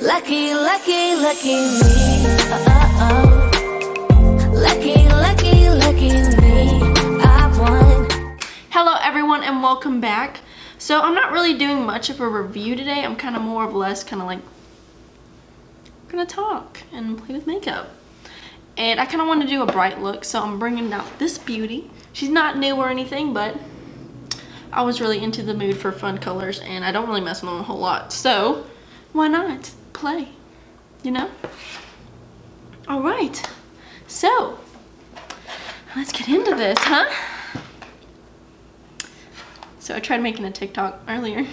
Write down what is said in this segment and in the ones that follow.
Lucky, lucky, lucky me. Lucky, lucky, lucky me. I won. Hello everyone and welcome back. So I'm not really doing much of a review today. I'm kind of more of less kind of like gonna talk and play with makeup. And I kind of want to do a bright look, so I'm bringing out this beauty. She's not new or anything, but I was really into the mood for fun colors and I don't really mess with them a whole lot. So why not play, you know? All right, so let's get into this, huh? So I tried making a TikTok earlier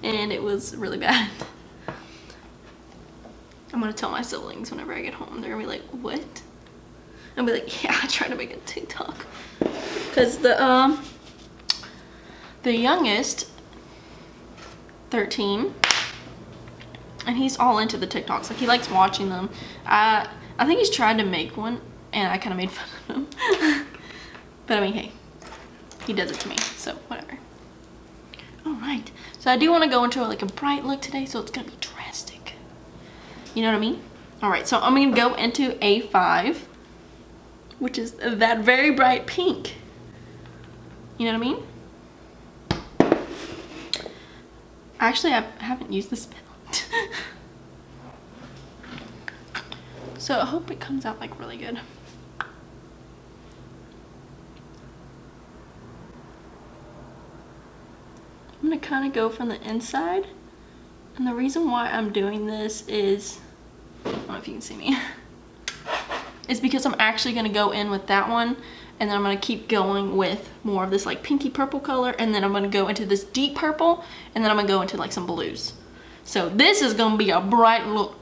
and it was really bad. I'm gonna tell my siblings whenever I get home. They're gonna be like, what? I'll be like, yeah, I tried to make a TikTok. Cause the youngest, 13, and he's all into the TikToks. Like he likes watching them. I think he's tried to make one and I kind of made fun of him. But I mean, hey, he does it to me, so whatever. All right, so I do want to go into like a bright look today, so it's gonna be drastic. You know what I mean? All right, so I'm gonna go into A5, which is that very bright pink. You know what I mean? Actually, I haven't used this palette. So I hope it comes out like really good. I'm gonna kind of go from the inside, and the reason why I'm doing this is, I don't know if you can see me, is because I'm actually gonna go in with that one, and then I'm gonna keep going with more of this like pinky purple color, and then I'm gonna go into this deep purple, and then I'm gonna go into like some blues. So this is gonna be a bright look.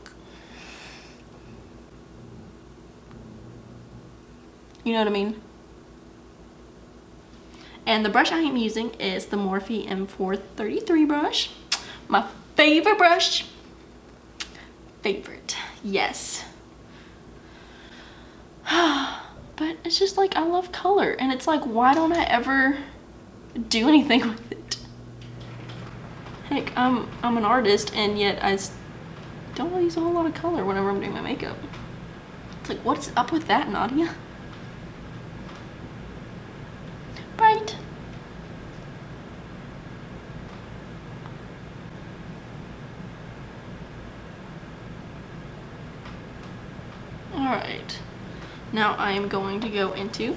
You know what I mean? And the brush I am using is the Morphe M433 brush. My favorite brush. Favorite, yes. But it's just like, I love color. And it's like, why don't I ever do anything with it? Heck, I'm an artist and yet I don't really use a whole lot of color whenever I'm doing my makeup. It's like, what's up with that, Nadia? Bright. Alright, now I am going to go into,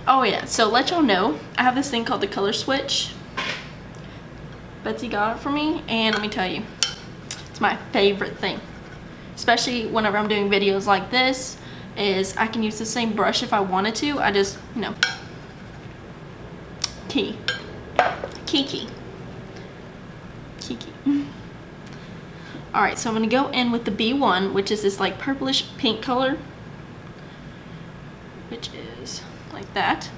oh yeah, so let y'all know, I have this thing called the color switch. Betsy got it for me, and let me tell you, it's my favorite thing. Especially whenever I'm doing videos like this, is I can use the same brush if I wanted to. I just, you know, Kiki. Alright, so I'm going to go in with the B1, which is this like purplish pink color, which is like that.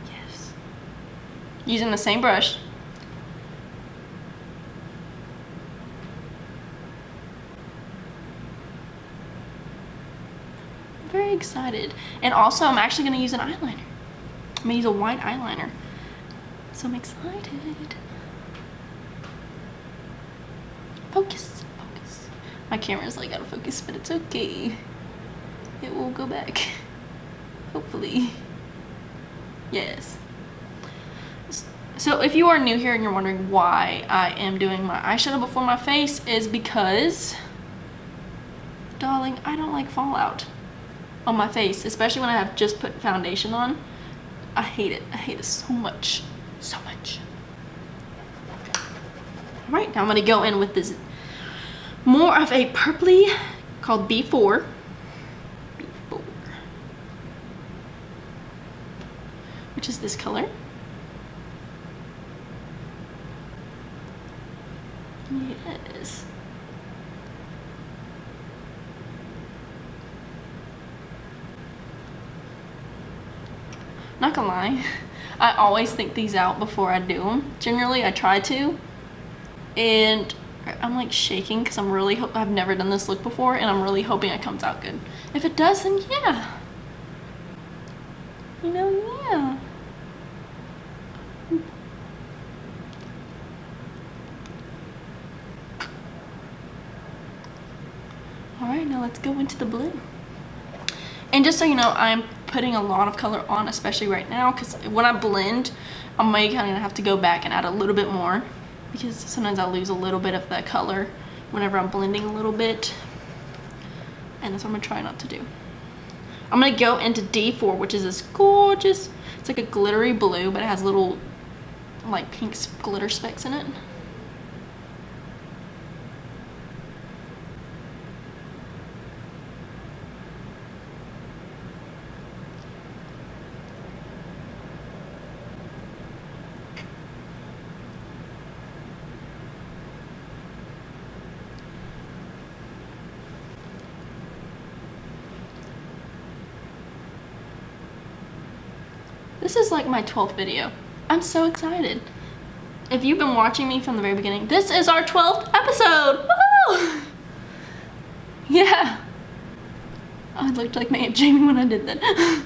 Yes. Using the same brush. Very excited. And also I'm actually going to use an eyeliner. I'm going to use a white eyeliner. So I'm excited. Focus. My camera's like out of focus, but it's okay. It will go back. Hopefully. Yes. So if you are new here and you're wondering why I am doing my eyeshadow before my face, is because, darling, I don't like fallout on my face, especially when I have just put foundation on. I hate it. I hate it so much. So much. Alright, now I'm going to go in with this more of a purpley called B4. Which is this color. Yes. Not gonna lie, I always think these out before I do them. Generally, I try to, and I'm like shaking because I'm really I've never done this look before, and I'm really hoping it comes out good. If it does, then yeah. You know, yeah. Alright, now let's go into the blue. And just so you know, I'm putting a lot of color on, especially right now, because when I blend, I might kind of have to go back and add a little bit more, because sometimes I lose a little bit of the color whenever I'm blending a little bit. And that's what I'm going to try not to do. I'm going to go into D4, which is this gorgeous, it's like a glittery blue, but it has little like pink glitter specks in it. This is like my 12th video. I'm so excited. If you've been watching me from the very beginning, this is our 12th episode. Woo! Yeah. I looked like my Aunt Jamie when I did that.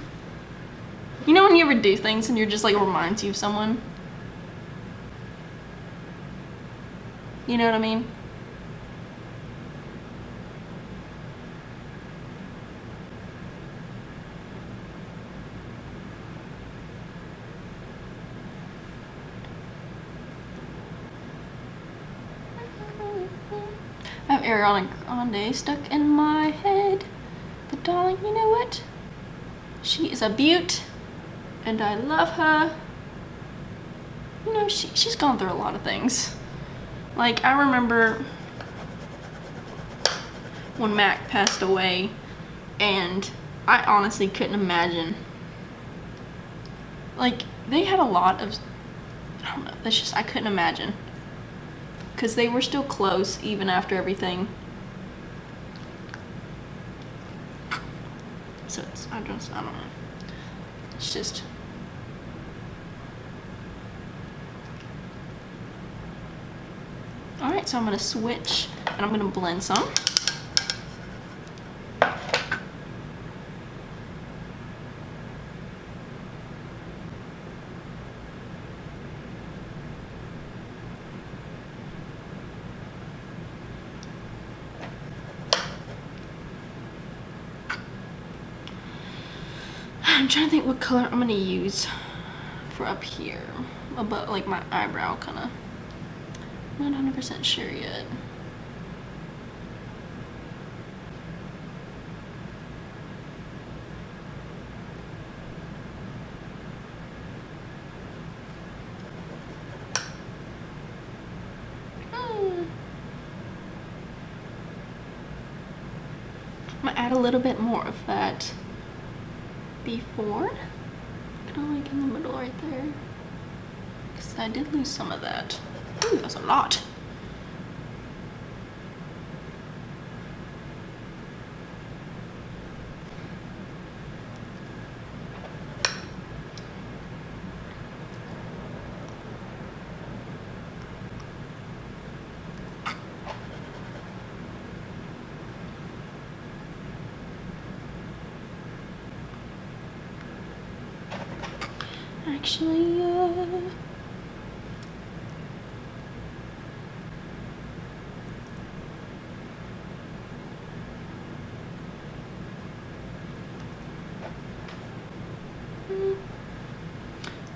You know when you ever do things and you're just like, it reminds you of someone? You know what I mean? I have Ariana Grande stuck in my head. But darling, you know what? She is a beaut, and I love her. You know, she's gone through a lot of things. Like, I remember when Mac passed away, and I honestly couldn't imagine. Like, they had a lot of, I don't know, that's just, I couldn't imagine. Because they were still close even after everything. So it's, I don't know. It's just. Alright, so I'm going to switch and I'm going to blend some. I'm trying to think what color I'm gonna use for up here, above, like my eyebrow, kind of. Not 100% sure yet. I'm gonna add a little bit more of that before, kind of like in the middle right there, because I did lose some of that. Ooh, that's a lot. Actually,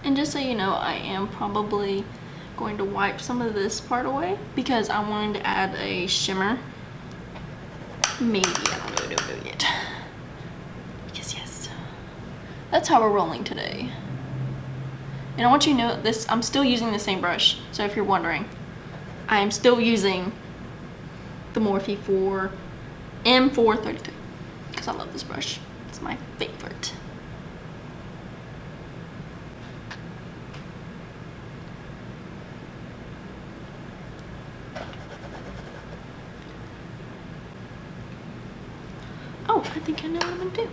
and just so you know, I am probably going to wipe some of this part away because I wanted to add a shimmer. Maybe, I don't know yet. Because yes, that's how we're rolling today. And I want you to know this, I'm still using the same brush. So if you're wondering, I am still using the Morphe 4 M432 because I love this brush. It's my favorite. Oh, I think I know what I'm gonna do.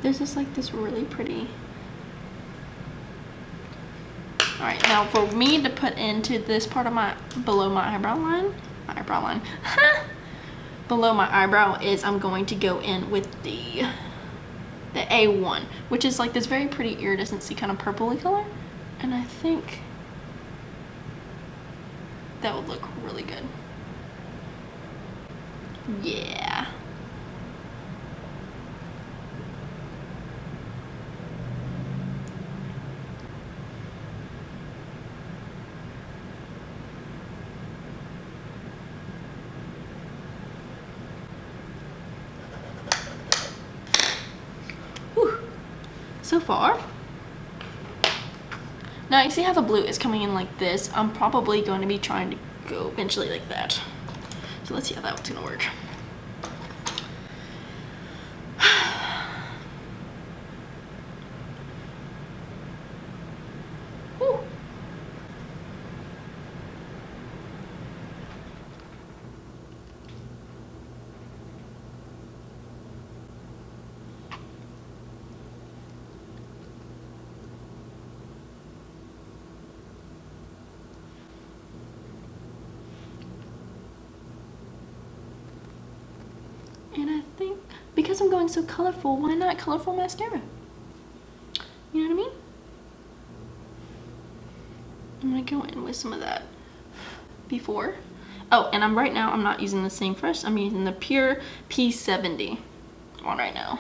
There's just like this really pretty. Alright, now for me to put into this part of my, below my eyebrow line, below my eyebrow is I'm going to go in with the the A1, which is like this very pretty iridescent kind of purpley color. And I think that would look really good. Yeah. Whew. So far. Now you see how the blue is coming in like this? I'm probably going to be trying to go eventually like that. So let's see how that one's gonna work. Whew. And I think because I'm going so colorful, why not colorful mascara? You know what I mean? I'm gonna go in with some of that before. Oh, and right now I'm not using the same brush. I'm using the Pure P70 one right now.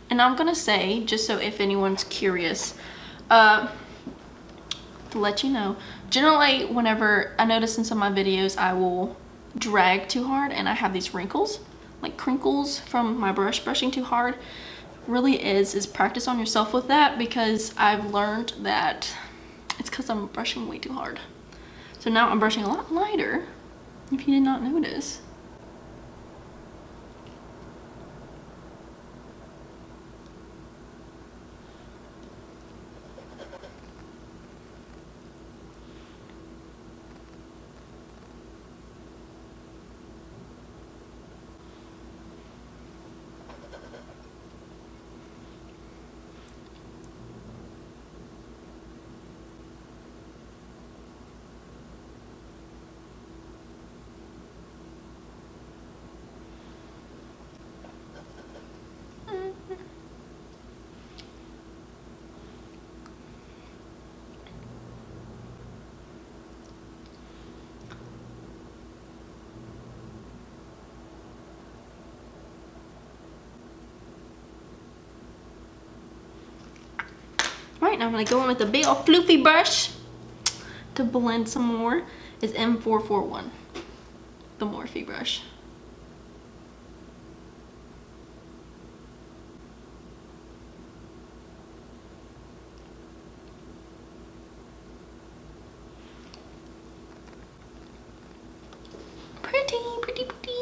And I'm gonna say, just so if anyone's curious, to let you know, generally whenever I notice in some of my videos I will drag too hard and I have these wrinkles, like crinkles from my brushing too hard. Really is practice on yourself with that, because I've learned that it's because I'm brushing way too hard. So now I'm brushing a lot lighter, if you did not notice. Right, now I'm gonna go in with the big old floofy brush to blend some more. Is M441, the Morphe brush. Pretty, pretty, pretty.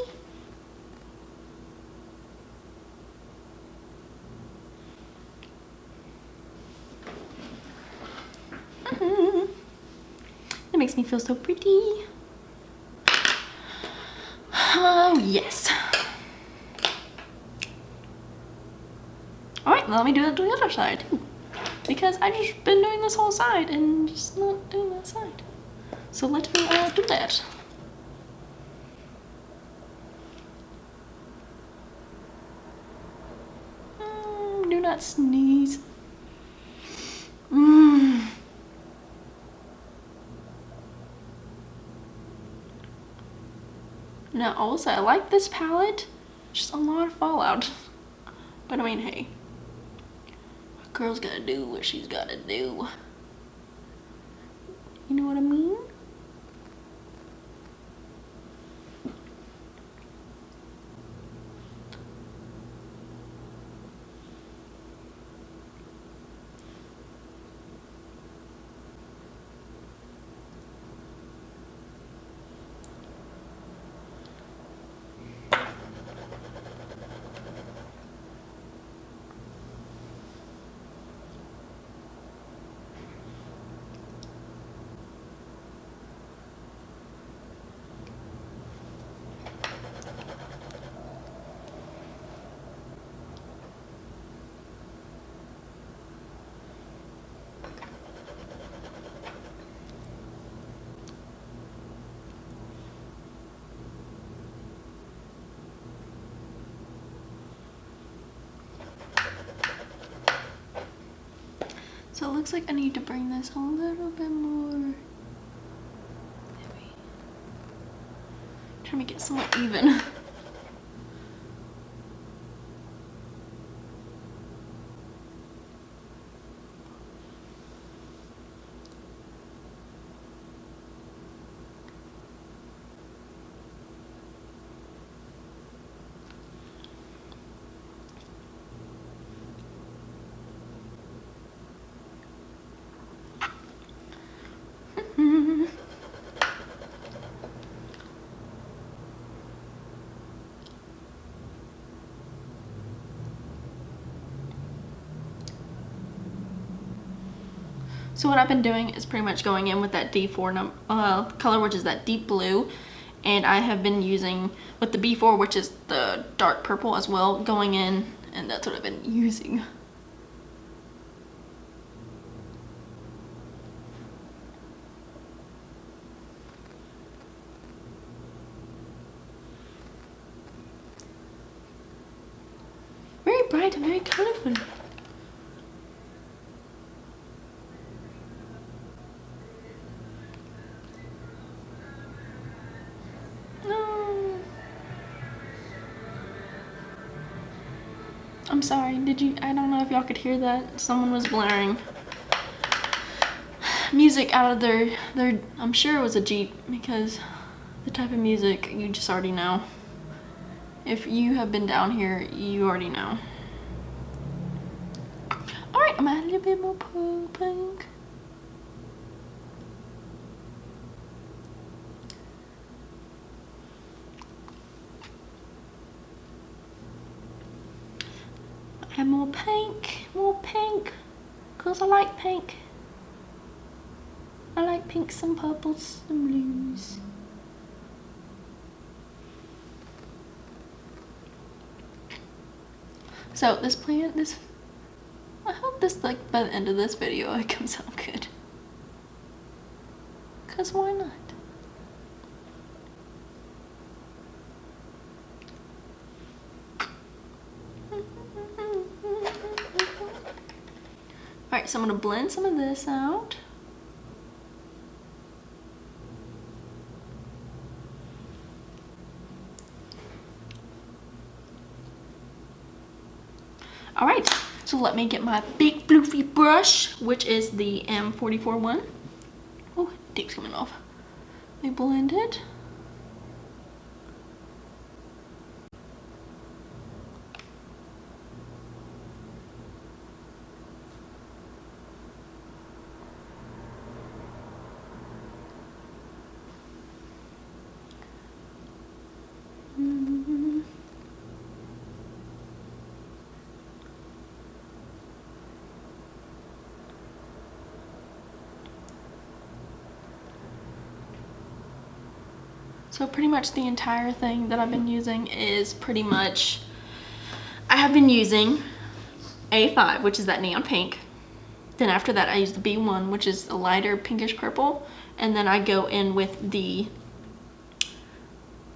That makes me feel so pretty. Oh, yes. Alright, let me do it to the other side too. Because I just been doing this whole side and just not doing that side. So let me do that. Do not sneeze. Now also, I like this palette. Just a lot of fallout. But I mean, hey. A girl's gotta do what she's gotta do. You know what I mean? looks like I need to bring this a little bit more. Maybe. Try to make it somewhat even. So what I've been doing is pretty much going in with that D4 color, which is that deep blue, and I have been using with the B4, which is the dark purple as well, going in, and that's what I've been using. Very bright and very colorful. I'm sorry, I don't know if y'all could hear that. Someone was blaring music out of their, I'm sure it was a Jeep, because the type of music, you just already know. If you have been down here, you already know. Alright, I'm gonna add a little bit more pink. And more pink, cause I like pink. I like pinks and purples and blues. So this plant, I hope this, like, by the end of this video it comes out good. Cause why not? Alright, so I'm gonna blend some of this out. Alright, so let me get my big floofy brush, which is the M44 one. Oh, tape's coming off. Let me blend it. So pretty much the entire thing that I've been using is pretty much, I have been using A5, which is that neon pink. Then after that I use the B1, which is a lighter pinkish purple. And then I go in with the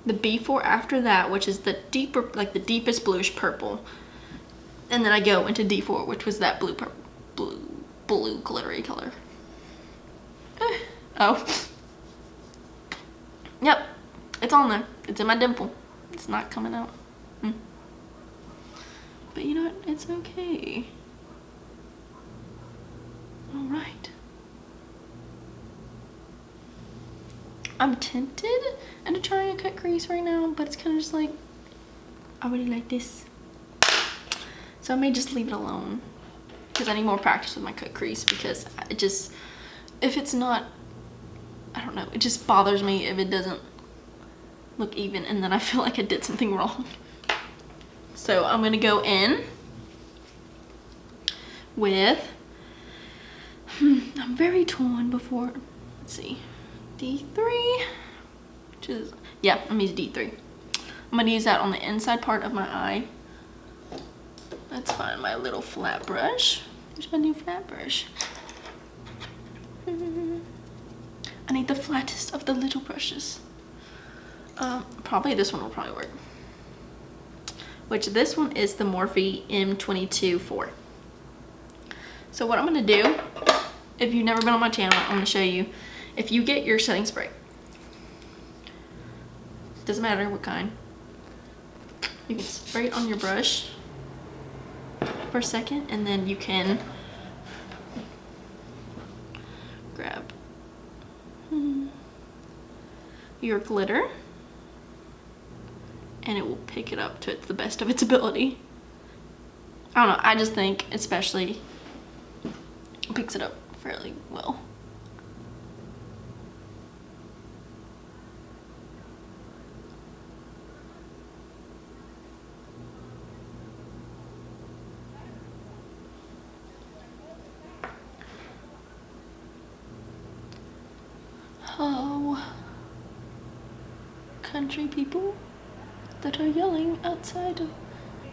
B4 after that, which is the deeper, like the deepest bluish purple. And then I go into D4, which was that blue glittery color. Oh. Yep. It's on there. It's in my dimple. It's not coming out. But you know what? It's okay. Alright. I'm tempted into trying a cut crease right now, but it's kind of just like, I really like this. So I may just leave it alone. Because I need more practice with my cut crease, because it just, if it's not, I don't know, it just bothers me if it doesn't look even, and then I feel like I did something wrong. So I'm gonna go in with, I'm very torn before, let's see, D3, which is, yeah, I'm gonna use D3. I'm gonna use that on the inside part of my eye. Let's find my little flat brush. Here's my new flat brush. I need the flattest of the little brushes. Probably this one will probably work. Which this one is the Morphe M22 4. So what I'm gonna do if you've never been on my channel, I'm going to show you. If you get your setting spray, doesn't matter what kind, you can spray it on your brush for a second, and then you can grab your glitter, and it will pick it up to the best of its ability. I don't know, I just think especially it picks it up fairly well. Oh, country people that are yelling outside of,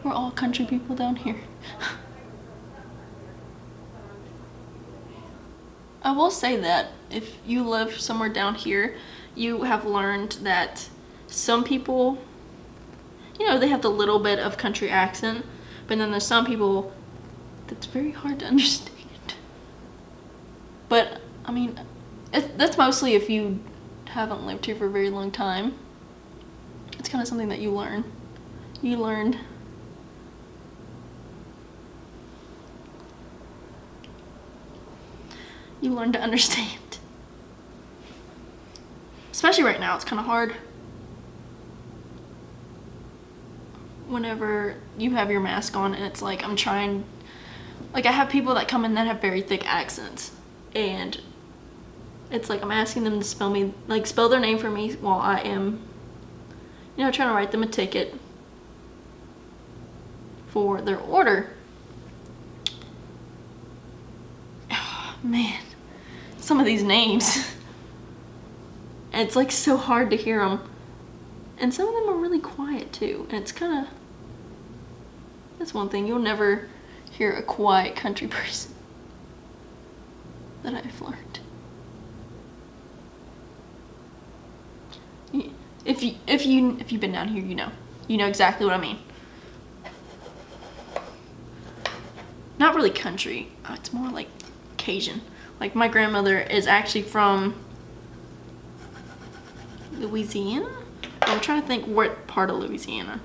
we're all country people down here. I will say that if you live somewhere down here, you have learned that some people, you know, they have the little bit of country accent, but then there's some people that's very hard to understand. But I mean, that's mostly if you haven't lived here for a very long time. It's kind of something that you learn. You learn to understand. Especially right now, it's kind of hard. Whenever you have your mask on and it's like, I have people that come in that have very thick accents, and it's like I'm asking them to spell their name for me while I am, you know, trying to write them a ticket for their order. Oh, man, some of these names. And it's like so hard to hear them. And some of them are really quiet too. And it's kind of, that's one thing, you'll never hear a quiet country person that I've learned. If you've been down here, you know exactly what I mean. Not really country. It's more like Cajun. Like my grandmother is actually from Louisiana. I'm trying to think what part of Louisiana.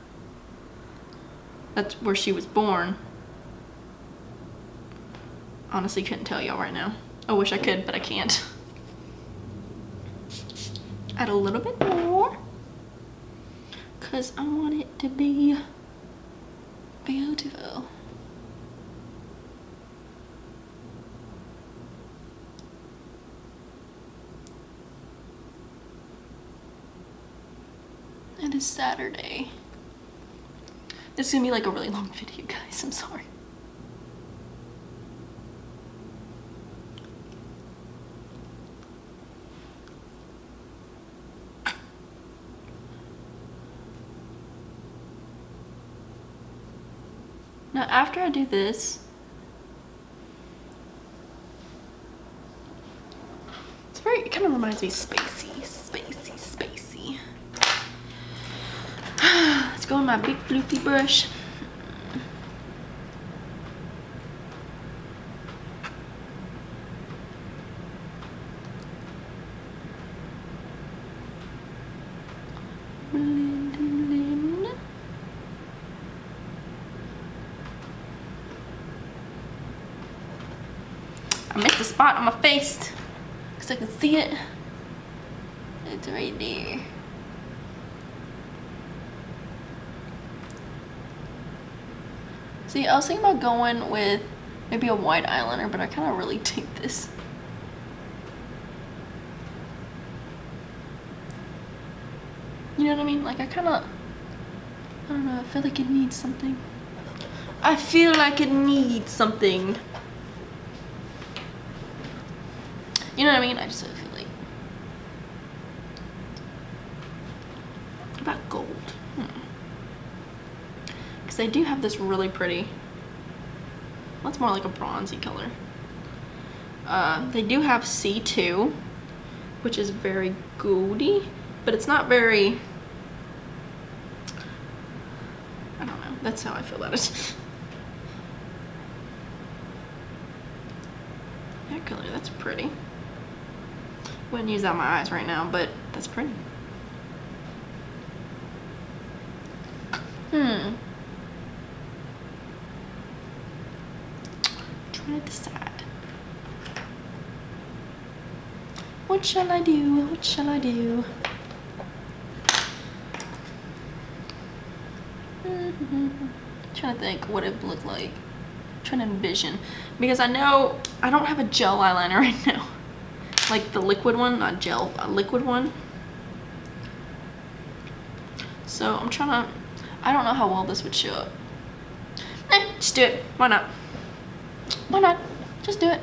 That's where she was born. Honestly, couldn't tell y'all right now. I wish I could, but I can't. Add a little bit more, because I want it to be beautiful. It is Saturday. This is gonna be like a really long video, guys. I'm sorry. Now, after I do this, it kind of reminds me spacey. Let's go with my big floofy brush. Blend. I missed a spot on my face because I can see it. It's right there. See, I was thinking about going with maybe a white eyeliner, but I kind of really dig this. You know what I mean? Like, I don't know, I feel like it needs something. I feel like it needs something. You know what I mean? I just feel like. What about gold? Because they do have this really pretty, well, it's more like a bronzy color. They do have C2, which is very goldy, but it's not very, I don't know, that's how I feel about it. that color. That's pretty. Wouldn't use that on my eyes right now, but that's pretty. Trying to decide. What shall I do? What shall I do? Trying to think what it would look like. Trying to envision, because I know I don't have a gel eyeliner right now, like the liquid one, not gel, a liquid one. So I'm trying to, I don't know how well this would show up. Just do it. Why not? Why not? Just do it.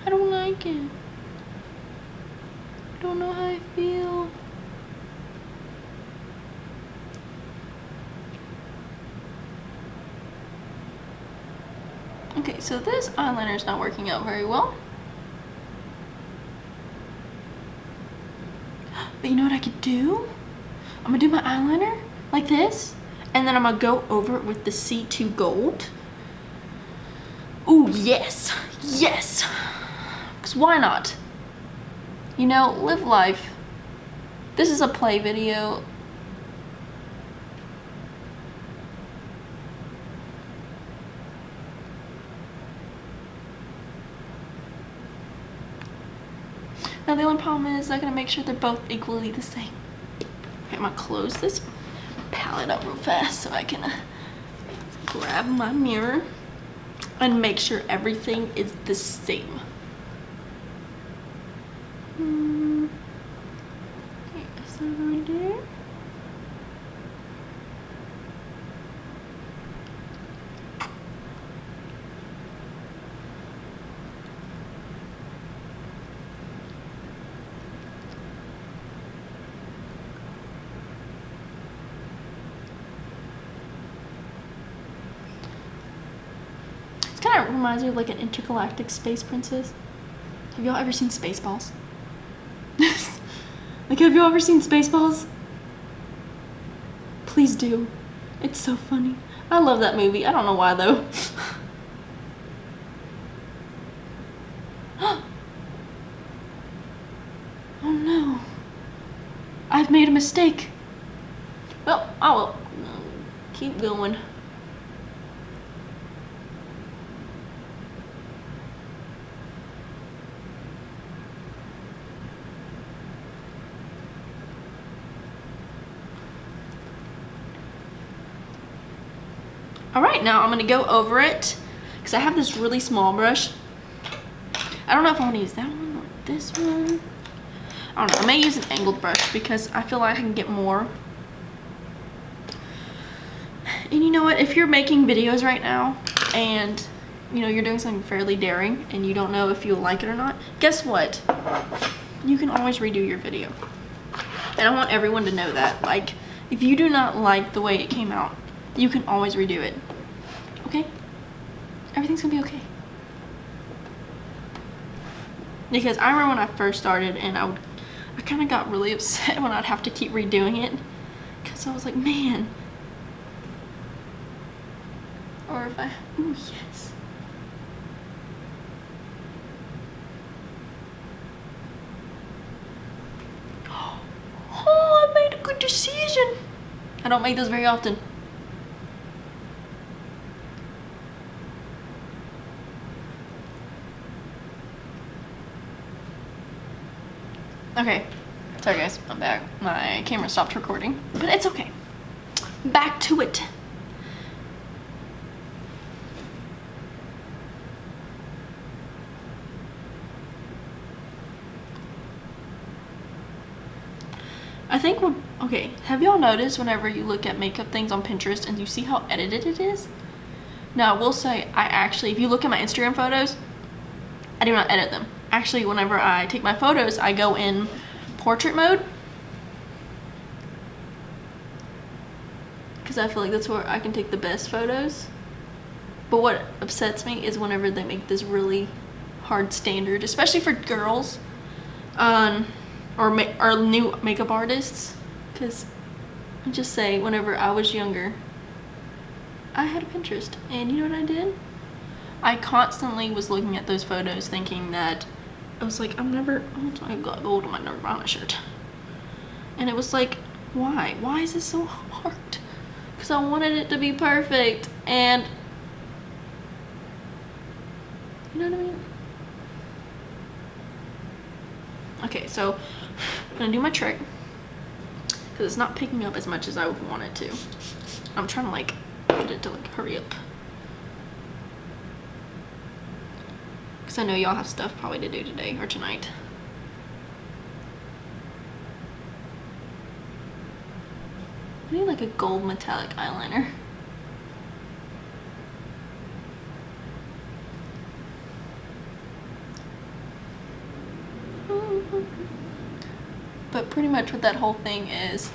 I don't like it. I don't know how I feel. Okay, so this eyeliner is not working out very well. But you know what I could do? I'm gonna do my eyeliner like this, and then I'm gonna go over it with the C2 Gold. Ooh, yes, yes. Because why not? You know, live life. This is a play video. Now the only problem is I gotta make sure they're both equally the same. Okay, I'm gonna close this palette up real fast so I can grab my mirror and make sure everything is the same. Okay, so right there. Kind of reminds me of like an intergalactic space princess. Have y'all ever seen Spaceballs? Like, have y'all ever seen Spaceballs? Please do. It's so funny. I love that movie. I don't know why though. Oh no. I've made a mistake. Well, I will keep going. All right, now I'm gonna go over it because I have this really small brush. I don't know if I want to use that one or this one. I don't know. I may use an angled brush because I feel like I can get more. And you know what? If you're making videos right now and you know you're doing something fairly daring and you don't know if you'll like it or not, guess what? You can always redo your video. And I want everyone to know that. Like, if you do not like the way it came out, you can always redo it. Okay? Everything's gonna be okay. Because I remember when I first started and I kind of got really upset when I'd have to keep redoing it. Because I was like, man. Or if I, ooh, yes. Oh, I made a good decision. I don't make those very often. Okay, sorry guys, I'm back. My camera stopped recording, but it's okay. Back to it. I think okay, have y'all noticed whenever you look at makeup things on Pinterest and you see how edited it is? Now, I will say, I actually, if you look at my Instagram photos, I do not edit them. Actually, whenever I take my photos, I go in portrait mode. Because I feel like that's where I can take the best photos. But what upsets me is whenever they make this really hard standard, especially for girls, or new makeup artists. Because I just say, whenever I was younger, I had a Pinterest, and you know what I did? I constantly was looking at those photos thinking that, I was like, I got gold on my Norvina shirt. And it was like, why? Why is this so hard? Because I wanted it to be perfect, and you know what I mean? Okay, so I'm gonna do my trick, because it's not picking up as much as I would want it to. I'm trying to like get it to like hurry up, because I know y'all have stuff probably to do today or tonight. I need like a gold metallic eyeliner. But pretty much what that whole thing is,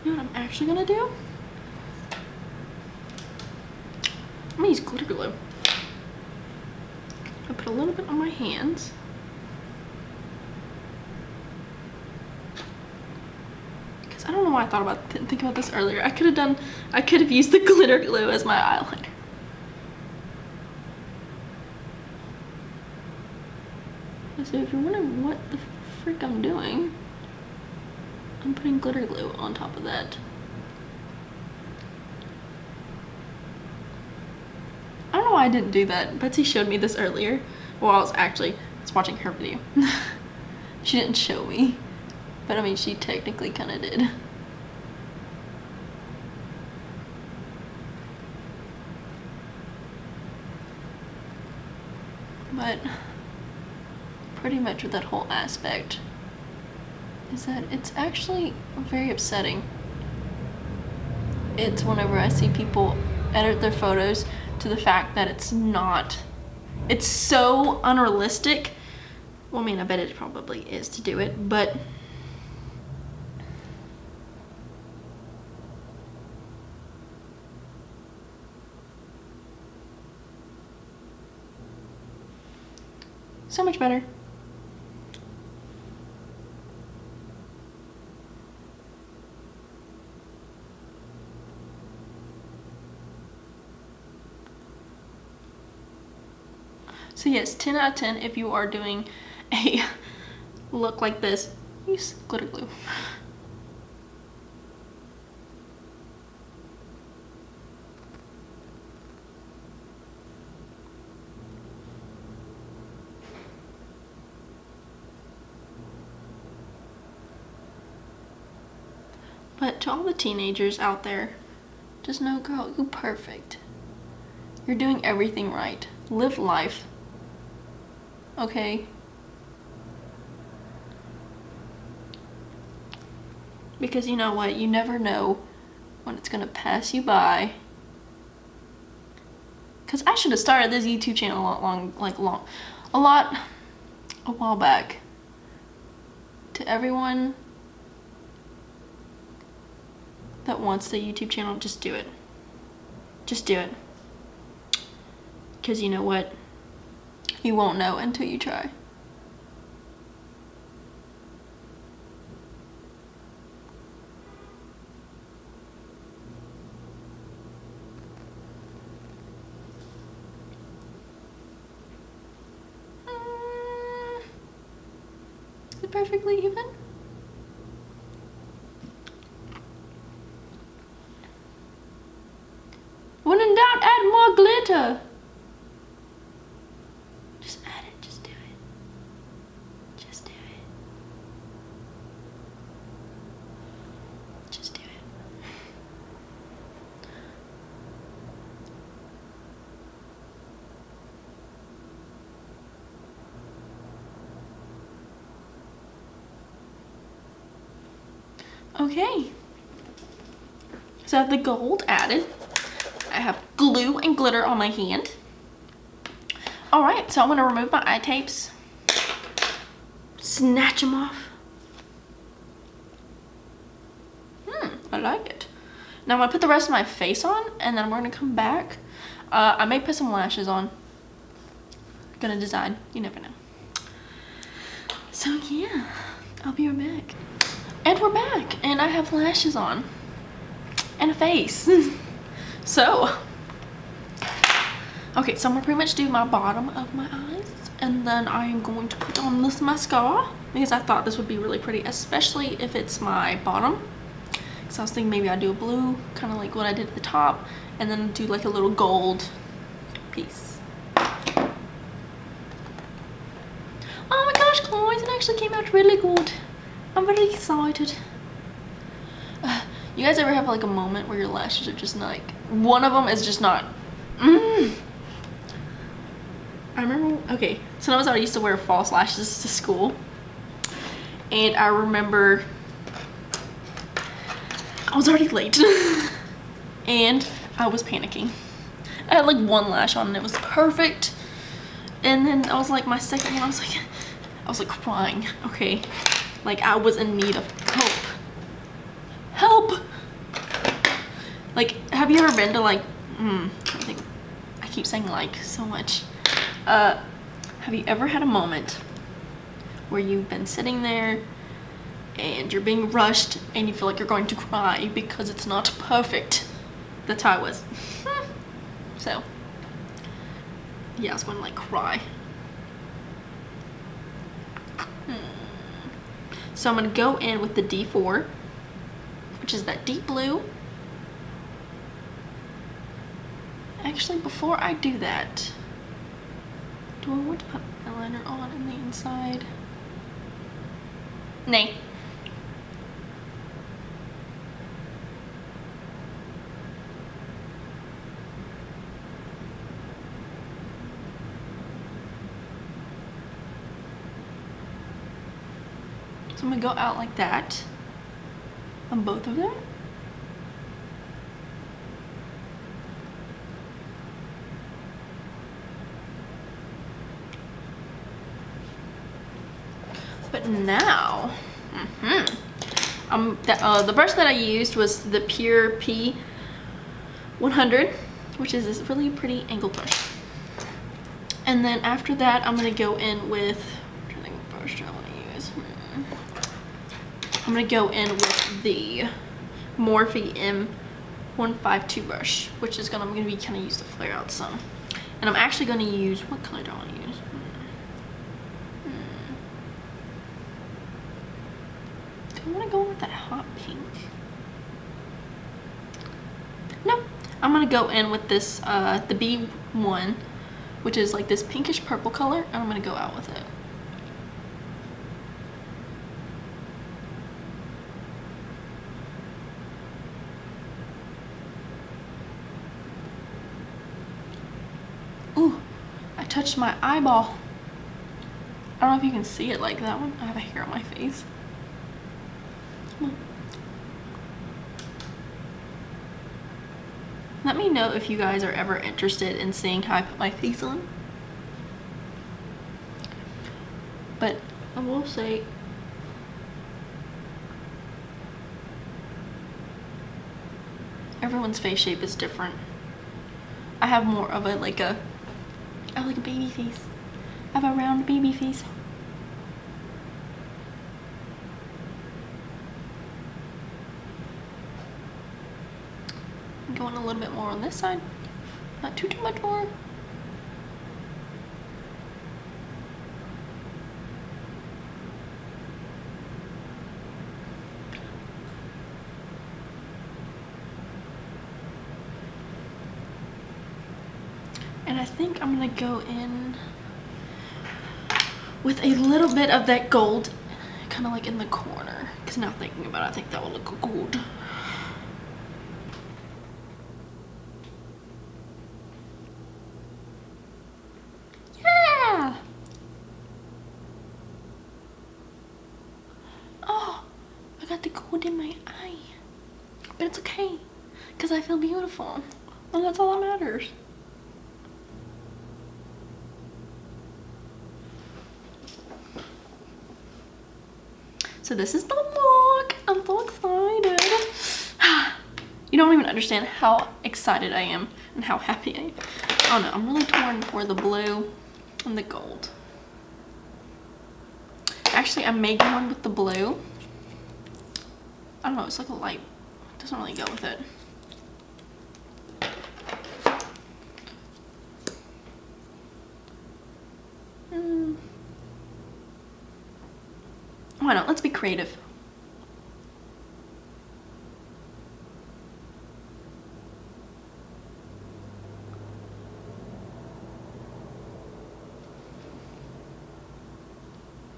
you know what I'm actually gonna do? I'm gonna use glitter glue. I put a little bit on my hands. Because I don't know why I didn't think about this earlier. I could have used the glitter glue as my eyeliner. So if you're wondering what the frick I'm doing, I'm putting glitter glue on top of that. I don't know why I didn't do that. Betsy showed me this earlier. Well, I was watching her video. She didn't show me, but I mean, she technically kind of did. But pretty much with that whole aspect is that it's actually very upsetting. It's whenever I see people edit their photos to the fact that it's so unrealistic. Well, I mean, I bet it probably is to do it, but so much better. So yes, 10 out of 10 if you are doing a look like this, use glitter glue. But to all the teenagers out there, just know, girl, you're perfect. You're doing everything right. Live life. Okay? Because you know what? You never know when it's gonna pass you by. Because I should have started this YouTube channel a while back. To everyone that wants the YouTube channel, just do it. Just do it. Because you know what? You won't know until you try. Is it perfectly even? When in doubt, add more glitter. Just add it, just do it. Just do it. Just do it. Okay. So I have the gold added. I have glue and glitter on my hand. Alright, so I'm going to remove my eye tapes. Snatch them off. I like it. Now I'm gonna put the rest of my face on, and then we're gonna come back. I may put some lashes on. Gonna decide. You never know. So yeah, I'll be right back. And we're back, and I have lashes on and a face. So, okay, so I'm gonna pretty much do my bottom of my eyes, and then I am going to put on this mascara because I thought this would be really pretty, especially if it's my bottom. So I was thinking maybe I'd do a blue, kind of like what I did at the top, and then do like a little gold piece. Oh my gosh, guys, it actually came out really good. I'm very excited. You guys ever have like a moment where your lashes are just not, like, one of them is just not, I remember, okay, sometimes I used to wear false lashes to school, and I remember I was already late and I was panicking. I had like one lash on and it was perfect, and then I was like, my second one, I was like crying, okay, like I was in need of help. Like, have you ever been to like I keep saying like so much, have you ever had a moment where you've been sitting there and you're being rushed and you feel like you're going to cry because it's not perfect? That's how I was. So yeah, I was going to like cry. So I'm going to go in with the D4, which is that deep blue. Actually, before I do that, do I want to put eyeliner on in the inside? Nay. So I'm gonna go out like that on both of them. But now, the brush that I used was the Pure P100, which is this really pretty angled brush. And then after that, I'm gonna go in with, I'm trying to think what brush I want to use. I'm gonna go in with the Morphe M152 brush, which is gonna be kind of used to flare out some. And I'm actually gonna use, what color do I want to use? I want to go with that hot pink. No, I'm gonna go in with this the B1, which is like this pinkish purple color, and I'm gonna go out with it. Ooh, I touched my eyeball. I don't know if you can see it like that one. I have a hair on my face. Let me know if you guys are ever interested in seeing how I put my face on. But I will say, everyone's face shape is different. I have more of a like a, I have like a baby face. I have a round baby face. I'm going a little bit more on this side. Not too much more. And I think I'm gonna go in with a little bit of that gold, kind of like in the corner. Because now thinking about it, I think that will look good. Yeah! Oh, I got the gold in my eye. But it's okay, because I feel beautiful. And that's all that matters. So this is the look. I'm so excited. You don't even understand how excited I am and how happy I am. Oh no, I'm really torn for the blue and the gold. Actually, I'm making one with the blue. I don't know, it's like a light. It doesn't really go with it. Why not? Let's be creative.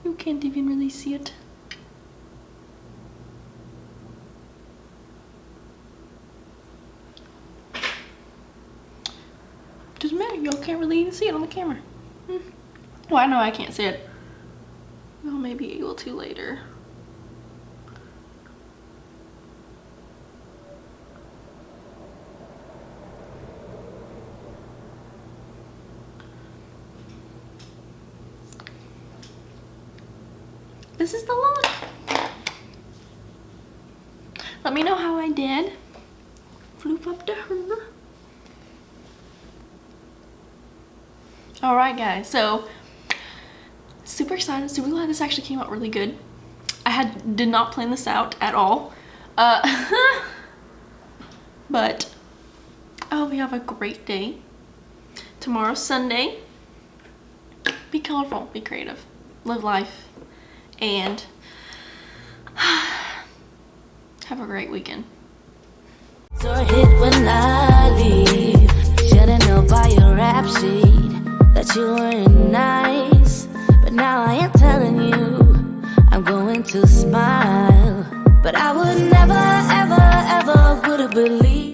You can't even really see it. Doesn't matter, y'all can't really even see it on the camera. Well, I know I can't see it. Y'all may be able to later. This is the look. Let me know how I did. Floop up to her. Alright guys, so super excited, super glad this actually came out really good. I did not plan this out at all. But I hope you have a great day. Tomorrow's Sunday. Be colorful, be creative, live life, and have a great weekend. So hit when I leave. Should've known by your rap sheet that you weren't nice, but now I am telling you I'm going to smile. But I would never, ever, ever would have believed